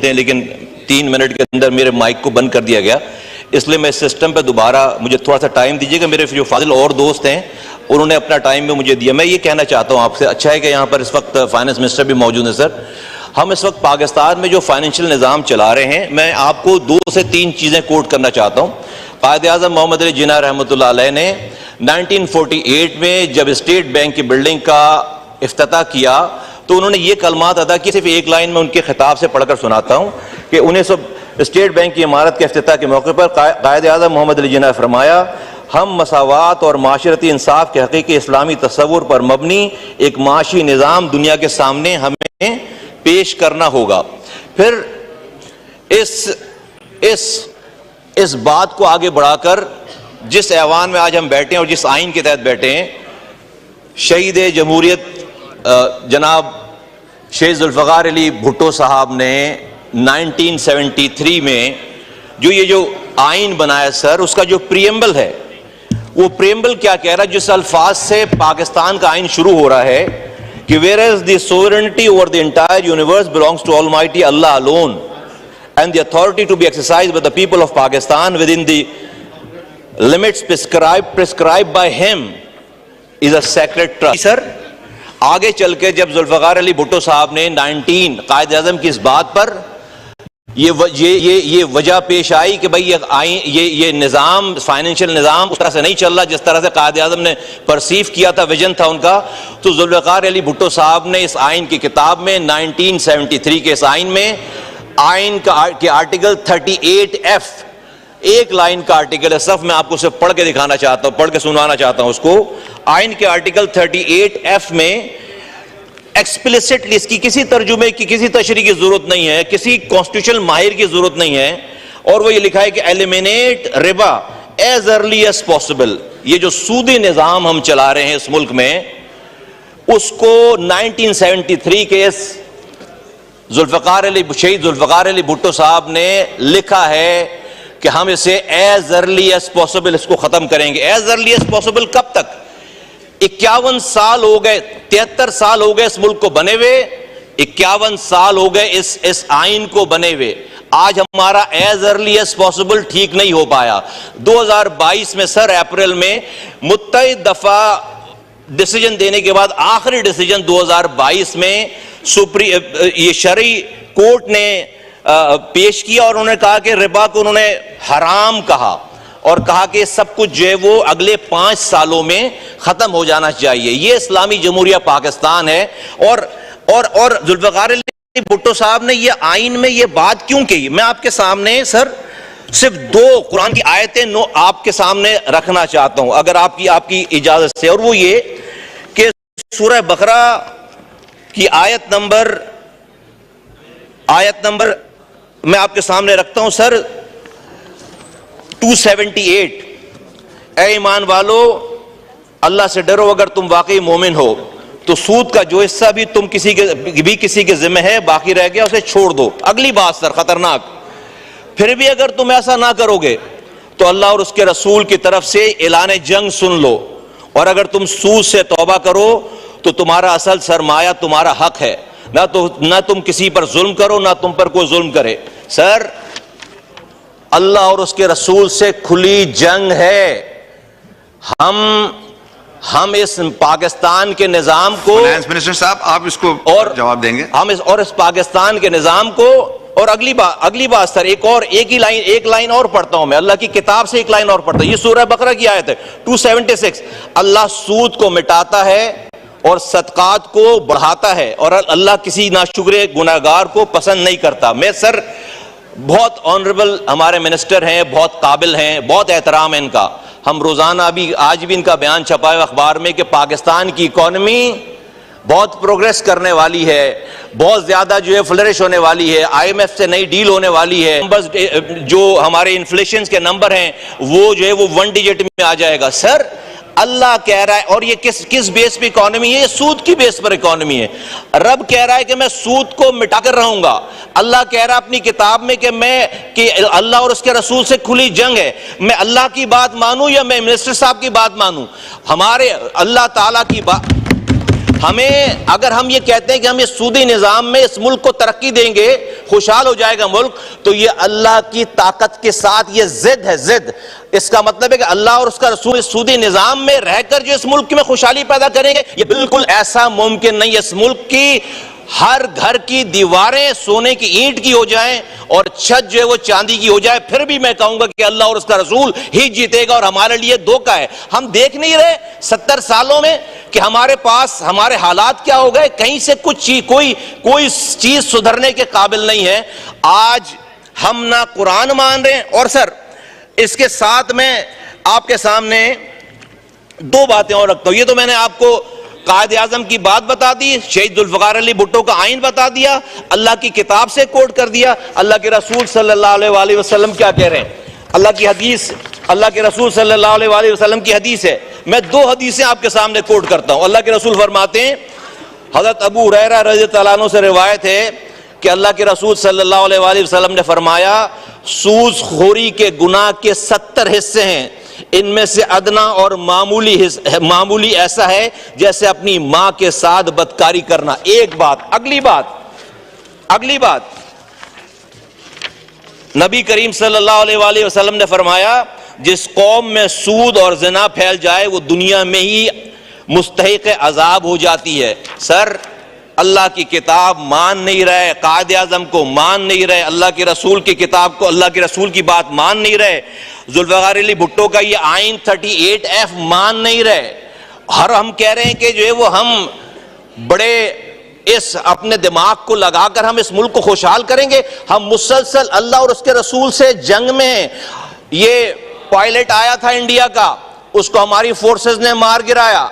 ہیں لیکن 3 منٹ کے اندر میرے مائک کو بند کر دیا گیا، اس لیے میں اس سسٹم پہ دوبارہ مجھے تھوڑا سا ٹائم دیجیے گا. میرے جو فاضل اور دوست ہیں انہوں نے اپنا ٹائم بھی مجھے دیا. میں یہ کہنا چاہتا ہوں آپ سے، اچھا ہے کہ یہاں پر اس وقت فائنانس منسٹر بھی موجود ہیں. سر، ہم اس وقت پاکستان میں جو فائنینشیل نظام چلا رہے ہیں، میں آپ کو 2 سے 3 چیزیں کوٹ کرنا چاہتا ہوں. قائد اعظم محمد علی جناح رحمۃ اللہ علیہ نے 1948 میں جب اسٹیٹ بینک کی بلڈنگ کا افتتاح کیا تو انہوں نے یہ کلمات ادا کی. صرف ایک لائن میں ان کے خطاب سے پڑھ کر سناتا ہوں کہ 1900 اسٹیٹ بینک کی عمارت کے افتتاح کے موقع پر قائد اعظم محمد علی جناح نے فرمایا، ہم مساوات اور معاشرتی انصاف کے حقیقی اسلامی تصور پر مبنی ایک معاشی نظام دنیا کے سامنے ہمیں پیش کرنا ہوگا. پھر اس بات کو آگے بڑھا کر جس ایوان میں آج ہم بیٹھے ہیں اور جس آئین کے تحت بیٹھے ہیں، شہید جمہوریت جناب شیخ ذوالفقار علی بھٹو صاحب نے 1973 میں جو آئین بنایا سر، اس کا جو پریمبل ہے، وہ پریمبل کیا کہہ رہا ہے؟ جس الفاظ سے پاکستان کا آئین شروع ہو رہا ہے کہ whereas the sovereignty over the entire universe belongs to Almighty Allah alone and the authority to be exercised by the people of Pakistan within the limits prescribed by him is a sacred trust. سر آگے چل کے جب ذوالفقار علی بھٹو صاحب نے قائد اعظم کی اس بات پر یہ وجہ پیش آئی کہ بھئی یہ نظام، فائنینشیل نظام اس طرح سے نہیں چل رہا جس طرح سے قائد اعظم نے پرسیو کیا تھا، ویژن تھا ان کا، تو ذوالفقار علی بھٹو صاحب نے اس آئین کی کتاب میں 1973 کے اس آئین میں آئین کے آرٹیکل 38F، ایک لائن کا آرٹیکل ہے، صف میں آپ کو صرف پڑھ کے دکھانا چاہتا ہوں، پڑھ کے سنوانا چاہتا ہوں اس کو. آئین کے آرٹیکل 38F میں ایکسپلیسٹلی، اس کی کسی ترجمے کی، کسی تشریح کی ضرورت نہیں ہے، کسی کانسٹیٹیوشنل ماہر کی ضرورت نہیں ہے، اور وہ یہ لکھا ہے کہ ایلیمینیٹ ربا ایز ارلی ایز پاسبل. یہ جو سودی نظام ہم چلا رہے ہیں اس ملک میں، اس کو 1973 کے اس شہید ذوالفقار علی بھٹو صاحب نے لکھا ہے کہ ہم اسے ایز ارلی ایز پاسبل اس کو ختم کریں گے. ایز ارلی ایز پاسبل کب تک؟ 51 سال ہو گئے، 73 سال ہو گئے اس ملک کو بنے ہوئے، 51 سال ہو گئے اس آئین کو بنے ہوئے. آج ہمارا ایز ارلی ایز پاسبل ٹھیک نہیں ہو پایا. 2022 میں سر اپریل میں متعدد دفعہ ڈیسیجن دینے کے بعد آخری ڈیسیجن 2022 میں یہ شرعی کورٹ نے پیش کیا اور انہوں نے کہا کہ ربا کو انہوں نے حرام کہا اور کہا کہ سب کچھ جو ہے وہ اگلے 5 سالوں میں ختم ہو جانا چاہیے. یہ اسلامی جمہوریہ پاکستان ہے. اور ذوالفقار علی بھٹو صاحب نے یہ آئین میں یہ بات کیوں کہی؟ میں آپ کے سامنے سر صرف 2 قرآن کی آیتیں آپ کے سامنے رکھنا چاہتا ہوں اگر آپ کی اجازت سے، اور وہ یہ کہ سورہ بقرہ کی آیت نمبر میں آپ کے سامنے رکھتا ہوں سر 278. اے ایمان والو، اللہ سے ڈرو اگر تم واقعی مومن ہو تو سود کا جو حصہ بھی کسی کے ذمہ ہے باقی رہ گیا اسے چھوڑ دو. اگلی بات سر خطرناک، پھر بھی اگر تم ایسا نہ کرو گے تو اللہ اور اس کے رسول کی طرف سے اعلان جنگ سن لو، اور اگر تم سود سے توبہ کرو تو تمہارا اصل سرمایہ تمہارا حق ہے، نہ تم کسی پر ظلم کرو نہ تم پر کوئی ظلم کرے. سر اللہ اور اس کے رسول سے کھلی جنگ ہے. ہم اس پاکستان کے نظام کو، فائنانس منسٹر صاحب آپ اس کو جواب دیں گے، اس پاکستان کے نظام کو. اور اگلی بات سر ایک لائن اور پڑھتا ہوں میں اللہ کی کتاب سے، ایک لائن اور پڑھتا ہوں. یہ سورہ بقرہ کی آیت ہے 276. اللہ سود کو مٹاتا ہے اور صدقات کو بڑھاتا ہے، اور اللہ کسی ناشکر گناہگار کو پسند نہیں کرتا. میں سر بہت آنریبل ہمارے منسٹر ہیں، بہت قابل ہیں، بہت احترام ہے ان کا. ہم روزانہ آج بھی ان کا بیان چھپا ہے اخبار میں کہ پاکستان کی اکانومی بہت پروگریس کرنے والی ہے، بہت زیادہ جو ہے فلرش ہونے والی ہے، IMF سے نئی ڈیل ہونے والی ہے. جو ہمارے انفلیشن کے نمبر ہیں وہ جو ہے وہ 1 ڈیجٹ میں آ جائے گا. سر اللہ کہہ رہا ہے، اور یہ کس بیس پہ اکانومی ہے؟ یہ سود کی بیس پر اکانومی ہے. رب کہہ رہا ہے کہ میں سود کو مٹا کر رہوں گا. اللہ کہہ رہا ہے اپنی کتاب میں کہ اللہ اور اس کے رسول سے کھلی جنگ ہے. میں اللہ کی بات مانوں یا میں منسٹر صاحب کی بات مانوں؟ ہمارے اللہ تعالیٰ کی بات ہمیں اگر ہم یہ کہتے ہیں کہ ہم اس سودی نظام میں اس ملک کو ترقی دیں گے، خوشحال ہو جائے گا ملک، تو یہ اللہ کی طاقت کے ساتھ یہ ضد ہے، ضد۔ اس کا مطلب ہے کہ اللہ اور اس کا رسول اس سودی نظام میں رہ کر جو اس ملک میں خوشحالی پیدا کریں گے، یہ بالکل ایسا ممکن نہیں۔ اس ملک کی ہر گھر کی دیواریں سونے کی اینٹ کی ہو جائیں اور چھت جو ہے وہ چاندی کی ہو جائے، پھر بھی میں کہوں گا کہ اللہ اور اس کا رسول ہی جیتے گا، اور ہمارے لیے دھوکہ ہے۔ ہم دیکھ نہیں رہے 70 سالوں میں کہ ہمارے پاس ہمارے حالات کیا ہو گئے، کہیں سے کچھ چیز کوئی چیز سدھرنے کے قابل نہیں ہے۔ آج ہم نہ قرآن مان رہے ہیں، اور سر اس کے ساتھ میں آپ کے سامنے دو باتیں اور رکھتا ہوں۔ یہ تو میں نے آپ کو قائد اعظم کی بات بتا دی، شہید ذوالفقار علی بھٹو کا آئین بتا دیا، اللہ کی کتاب سے کوٹ کر دیا، اللہ کے رسول صلی اللہ علیہ وآلہ وسلم کیا کہہ رہے ہیں، اللہ کی حدیث، اللہ کے رسول صلی اللہ علیہ وآلہ وسلم کی حدیث ہے۔ میں دو حدیثیں آپ کے سامنے کوٹ کرتا ہوں۔ اللہ کے رسول فرماتے ہیں، حضرت ابو ہریرہ رضی اللہ عنہ سے روایت ہے کہ اللہ کے رسول صلی اللہ علیہ وآلہ وسلم نے فرمایا، سود خوری کے گناہ کے 70 حصے ہیں، ان میں سے ادنا اور معمولی ایسا ہے جیسے اپنی ماں کے ساتھ بدکاری کرنا۔ ایک بات۔ اگلی بات نبی کریم صلی اللہ علیہ وآلہ وسلم نے فرمایا، جس قوم میں سود اور زنا پھیل جائے وہ دنیا میں ہی مستحق عذاب ہو جاتی ہے۔ سر اللہ کی کتاب مان نہیں رہے، قائد اعظم کو مان نہیں رہے، اللہ کے رسول کی کتاب کو، اللہ کے رسول کی بات مان نہیں رہے، ذوالفقار علی بھٹو کا یہ آئین 38F مان نہیں رہے، ہم کہہ رہے ہیں کہ جو ہے وہ ہم بڑے اس اپنے دماغ کو لگا کر ہم اس ملک کو خوشحال کریں گے۔ ہم مسلسل اللہ اور اس کے رسول سے جنگ میں ہیں۔ یہ پائلٹ آیا تھا انڈیا کا، اس کو ہماری فورسز نے مار گرایا،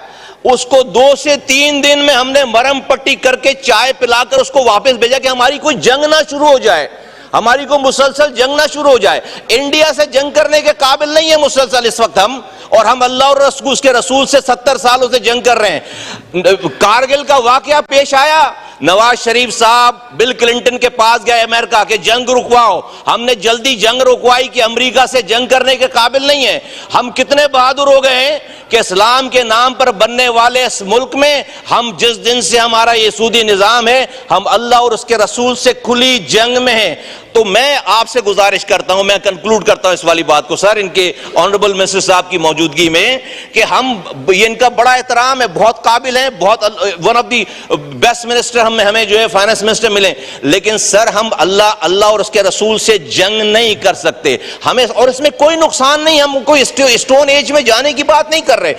اس کو 2 سے 3 دن میں ہم نے مرم پٹی کر کے چائے پلا کر اس کو واپس بھیجا کہ ہماری کوئی جنگ نہ شروع ہو جائے، ہماری کو مسلسل جنگ نہ شروع ہو جائے۔ انڈیا سے جنگ کرنے کے قابل نہیں ہے مسلسل اس وقت ہم، اور ہم اللہ اور اس کے رسول سے 70 سالوں سے جنگ کر رہے ہیں۔ کارگل کا واقعہ پیش آیا، نواز شریف صاحب بل کلنٹن کے پاس گئے امریکہ کہ جنگ رکواؤ، ہم نے جلدی جنگ رکوائی کہ امریکہ سے جنگ کرنے کے قابل نہیں ہے۔ ہم کتنے بہادر ہو گئے ہیں کہ اسلام کے نام پر بننے والے اس ملک میں ہم جس دن سے ہمارا یہ سودی نظام ہے، ہم اللہ اور اس کے رسول سے کھلی جنگ میں ہیں۔ تو میں آپ سے گزارش کرتا ہوں، میں کنکلوڈ کرتا ہوں اس والی بات کو سر، ان کے آنریبل منسٹر صاحب کی موجودگی میں، کہ ہم یہ ان کا بڑا احترام ہے، بہت قابل ہیں، بہت one of the best minister ہمیں جو ہے فائنانس منسٹر ملے، لیکن سر ہم اللہ اور اس کے رسول سے جنگ نہیں کر سکتے ہمیں، اور اس میں کوئی نقصان نہیں، ہم کوئی اسٹون ایج میں جانے کی بات نہیں کر رہے،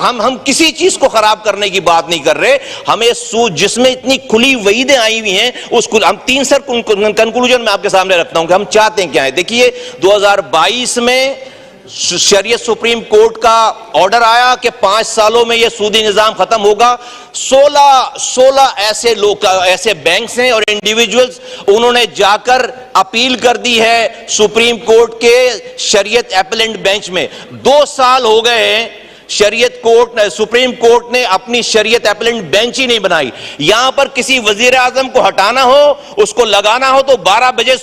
ہم کسی چیز کو خراب کرنے کی بات نہیں کر رہے، ہمیں جس میں اتنی کھلی وعیدیں آئی ہوئی ہیں اس کو ہم 3 سر کنکلوژن میں آپ کے سامنے رکھتا ہوں کہ ہم چاہتے ہیں کیا ہے۔ دیکھیے 2022 میں شریعت سپریم کورٹ کا آرڈر آیا کہ 5 سالوں میں یہ سودی نظام ختم ہوگا۔ 16 ایسے لوگ، ایسے بینکس ہیں اور انڈیویجولز، انہوں نے جا کر اپیل کر دی ہے سپریم کورٹ کے شریعت اپیلنٹ بینچ میں۔ 2 سال ہو گئے ہیں، سپریم کورٹ نے اپنی شریعت اپیلنٹ بینچ ہی نہیں بنائی۔ یہاں پر کسی وزیر اعظم کو ہٹانا ہو، اس کو لگانا ہو تو 12 بجے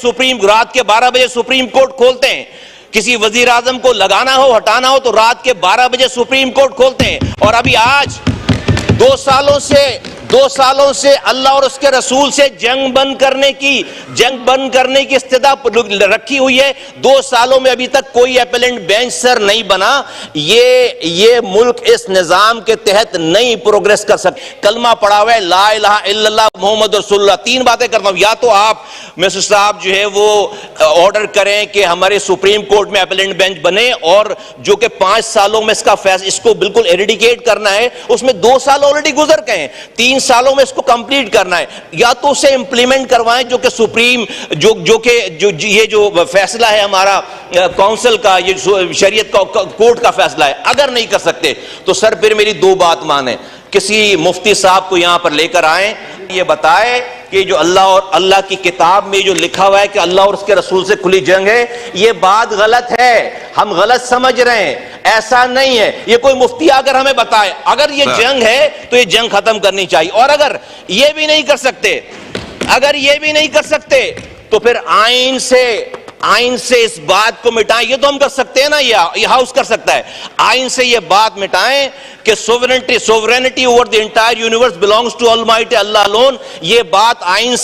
رات کے 12 بجے سپریم کورٹ کھولتے ہیں، کسی وزیر اعظم کو لگانا ہو ہٹانا ہو تو رات کے 12 بجے سپریم کورٹ کھولتے ہیں، اور ابھی آج 2 سالوں سے اللہ اور اس کے رسول سے جنگ بند کرنے کی استدعا رکھی ہوئی ہے۔ 2 سالوں میں ابھی تک کوئی اپیلنٹ بینچ سر نہیں بنا۔ یہ ملک اس نظام کے تحت نہیں پروگریس کر سکتا۔ کلمہ پڑھا ہوا ہے لا الہ الا اللہ محمد رسول اللہ۔ 3 باتیں کرتا ہوں، یا تو آپ منسٹر صاحب جو ہے وہ آرڈر کریں کہ ہمارے سپریم کورٹ میں اپیلنٹ بینچ بنے، اور جو کہ 5 سالوں میں اس کو بالکل ایریڈیکیٹ کرنا ہے، اس میں 2 سال آلریڈی گزر گئے ہیں، 3 سالوں میں اس کو کمپلیٹ کرنا ہے، یا تو اسے امپلیمنٹ کروائیں جو کہ سپریم یہ جو فیصلہ ہے ہمارا کونسل کا، یہ شریعت کا کورٹ کا فیصلہ ہے۔ اگر نہیں کر سکتے تو سر پھر میری 2 بات مانیں، کسی مفتی صاحب کو یہاں پر لے کر آئیں، یہ بتائے کہ جو اللہ کی کتاب میں جو لکھا ہوا ہے کہ اللہ اور اس کے رسول سے کھلی جنگ ہے، یہ بات غلط ہے، ہم غلط سمجھ رہے ہیں، ایسا نہیں ہے۔ یہ کوئی مفتی اگر ہمیں بتائے اگر یہ جنگ ہے تو یہ جنگ ختم کرنی چاہیے، اور اگر یہ بھی نہیں کر سکتے تو پھر آئین سے اس بات کو مٹائیں. یہ تو ہم کر سکتے ہیں نا, یہ ہاؤس کر سکتا ہے. آئین سے یہ بات مٹائیں کہ sovereignty over the entire universe belongs to Almighty Allah alone. یہ بات آئین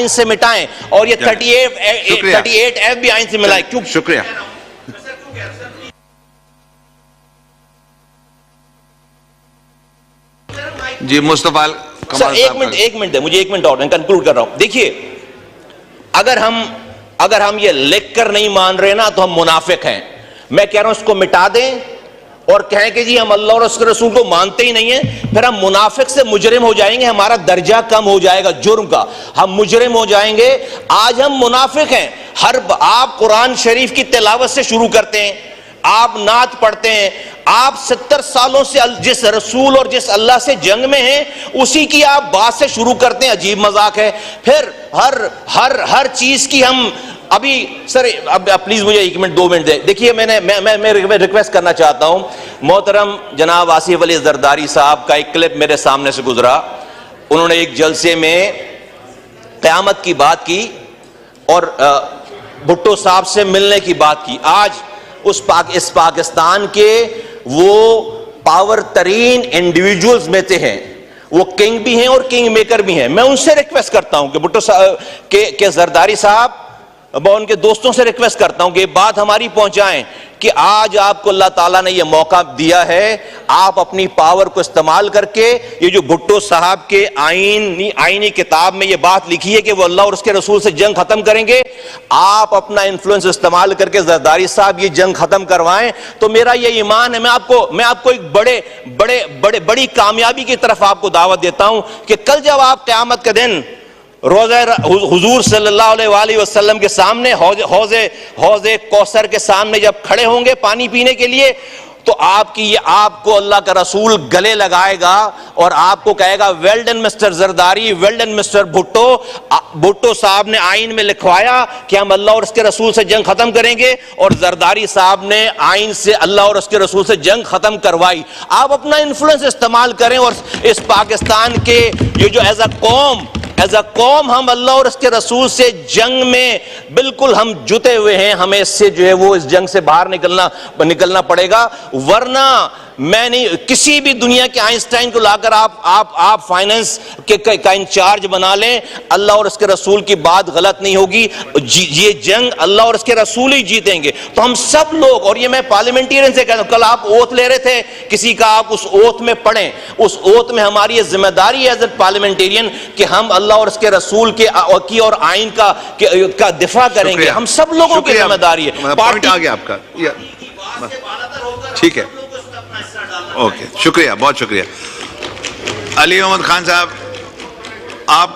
سے مٹائیں, اور یہ 38F بھی آئین سے ملائیں. کیوں؟ شکریہ. جی مصطفیٰ کمال صاحب, ایک منٹ ہے مجھے, 1 منٹ اور کنکلوڈ کر رہا ہوں. دیکھیے, اگر ہم یہ لکھ کر نہیں مان رہے نا تو ہم منافق ہیں. میں کہہ رہا ہوں اس کو مٹا دیں اور کہیں کہ جی ہم اللہ اور اس کے رسول کو مانتے ہی نہیں ہیں, پھر ہم منافق سے مجرم ہو جائیں گے, ہمارا درجہ کم ہو جائے گا جرم کا, ہم مجرم ہو جائیں گے. آج ہم منافق ہیں. آپ قرآن شریف کی تلاوت سے شروع کرتے ہیں, آپ نعت پڑھتے ہیں, آپ 70 سالوں سے جس رسول اور جس اللہ سے جنگ میں ہیں اسی کی آپ بات سے شروع کرتے ہیں. عجیب مذاق ہے. پھر ہر چیز کی ہم ابھی سر اب پلیز مجھے 1 منٹ 2 منٹ دیں. دیکھیے میں ریکویسٹ کرنا چاہتا ہوں, محترم جناب آصف علی زرداری صاحب کا ایک کلپ میرے سامنے سے گزرا. انہوں نے ایک جلسے میں قیامت کی بات کی اور بھٹو صاحب سے ملنے کی بات کی. آج اس پاکستان کے وہ پاور ترین انڈیویجولز میں سے ہیں, وہ کنگ بھی ہیں اور کنگ میکر بھی ہیں. میں ان سے ریکویسٹ کرتا ہوں کہ بھٹو صاحب کہ زرداری صاحب, میں ان کے دوستوں سے ریکویسٹ کرتا ہوں کہ یہ بات ہماری پہنچائیں کہ آج آپ کو اللہ تعالیٰ نے یہ موقع دیا ہے, آپ اپنی پاور کو استعمال کر کے یہ جو بھٹو صاحب کے آئینی کتاب میں یہ بات لکھی ہے کہ وہ اللہ اور اس کے رسول سے جنگ ختم کریں گے, آپ اپنا انفلوئنس استعمال کر کے زرداری صاحب یہ جنگ ختم کروائیں. تو میرا یہ ایمان ہے, میں آپ کو ایک بڑی کامیابی کی طرف آپ کو دعوت دیتا ہوں کہ کل جب آپ قیامت کے دن روزہ حضور صلی اللہ علیہ وآلہ وسلم کے سامنے حوض کوثر کے سامنے جب کھڑے ہوں گے پانی پینے کے لیے, تو آپ کو اللہ کا رسول گلے لگائے گا اور آپ کو کہے گا well done mister Zardari, well done mister Bhutto. Bhutto sahab نے آئین میں لکھوایا کہ ہم اللہ اور اس کے رسول سے جنگ ختم کریں گے, اور زرداری صاحب نے آئین سے اللہ اور اس کے رسول سے جنگ ختم کروائی. آپ اپنا انفلوئنس استعمال کریں اور اس پاکستان کے یہ جو ایز اے قوم ہم اللہ اور اس کے رسول سے جنگ میں بالکل ہم جتے ہوئے ہیں, ہمیں اس سے جو ہے وہ اس جنگ سے باہر نکلنا پڑے گا. ورنہ میں نہیں, کسی بھی دنیا کے آئنسٹائن کو لا کر آپ فائنانس کا انچارج بنا لیں, اللہ اور اس کے رسول کی بات غلط نہیں ہوگی. یہ جنگ اللہ اور اس کے رسول ہی جیتیں گے. تو ہم سب لوگ, اور یہ میں پارلیمنٹیرین سے کہتا ہوں, کل آپ اوتھ لے رہے تھے کسی کا, آپ اس اوتھ میں پڑھیں, اس اوتھ میں ہماری یہ ذمہ داری ہے ایز اے پارلیمنٹیرین کہ ہم اللہ اور اس کے رسول کی اور آئین کا دفاع کریں گے. ہم سب لوگوں کی ذمہ داری ہے. پوائنٹ آ گیا آپ کا, ٹھیک ہے, اوکے, شکریہ, بہت شکریہ. علی محمد خان صاحب, آپ